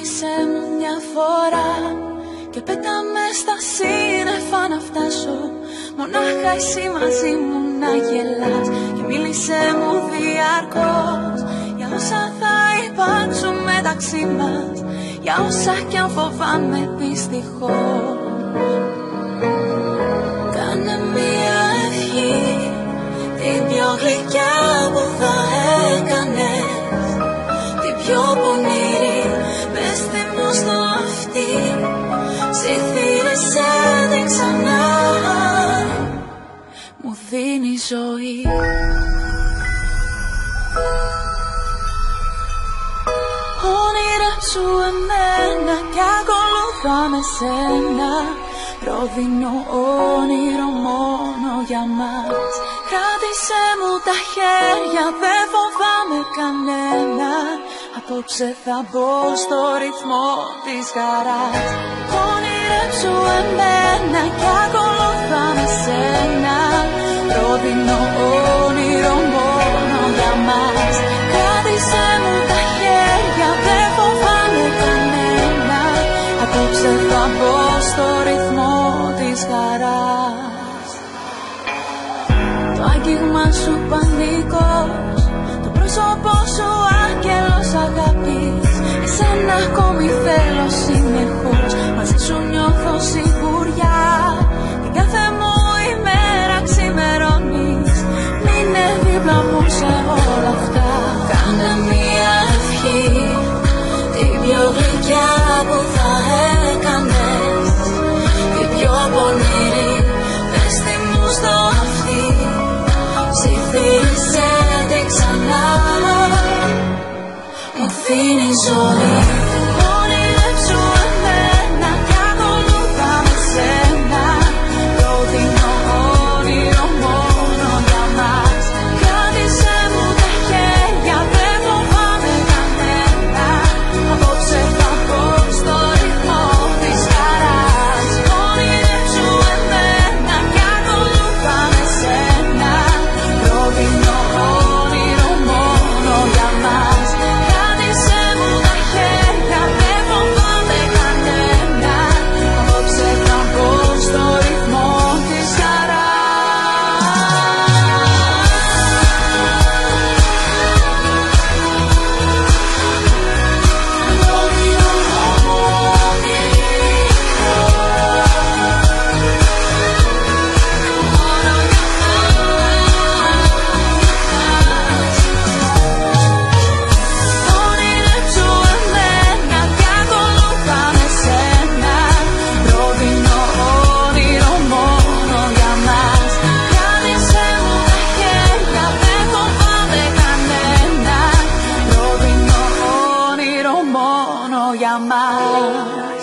Μίλησέ μου μια φορά και πέτα μες στα σύννεφα να φτάσω. Μονάχα εσύ μαζί μου να γελάς. Και μίλησέ μου διαρκώς για όσα θα υπάρξουν μεταξύ μας, για όσα κι αν φοβάμαι δυστυχώς. Κάνε μια ευχή, την πιο γλυκιά που θα έκανες, την πιο πονηρή, πες τη μου στο αυτί. Ψιθύρεσαι την ξανά, μου δίνει ζωή. Όνειρα σου εμένα κι ακολουθάμε σένα. Προδίνω όνειρο μόνο για μας. Κράτησέ μου τα χέρια, δεν φοβάμαι κανένα. Απόψε θα μπω στο ρυθμό της χαράς. Όνειρεψου εμένα κι ακολουθάμε σένα. Προδίνω όνειρο μόνο για μας. Κράτησέ μου τα χέρια, δεν φοβάμαι κανένα. Απόψε θα μπω στο ρυθμό της χαράς. Το άγγιγμα σου πανικός, το πρόσωπό σου άγγελος αγάπης. Εσένα ακόμη θέλω συνεχώς, μαζί σου νιώθω σιγουριά. Την κάθε μου ημέρα ξημερώνεις, μείνε δίπλα μου σε όλα αυτά. Κάνε μια ευχή, την πιο γλυκιά που θα έκανες, την πιο πονηρή, πες τη μου στο αυτί. Ψιθύρισε την ξανά, μου δίνει ζωή. Όνειρεψου εμένα κι ακολουθάμε σένα. Προδίνω όνειρο μόνο για μας. Κράτησέ μου τα χέρια, δεν φοβάμαι κανένα. Απόψε θα πω στο ρυθμό της χαράς. Όνειρεψου εμένα κι ακολουθάμε σένα. Προδίνω όνειρο μόνο για μας. Κράτησέ μου τα χέρια, δεν φοβάμαι κανένα. Απόψε θα πω στο ρυθμό της χαράς. Όνειρεψου εμένα κι ακολουθάμε σένα. Προδίνω όνειρο μόνο για μας. Κράτησέ μου τα χέρια, δεν φοβάμαι κανένα. Προδίνω όνειρο μόνο για μας.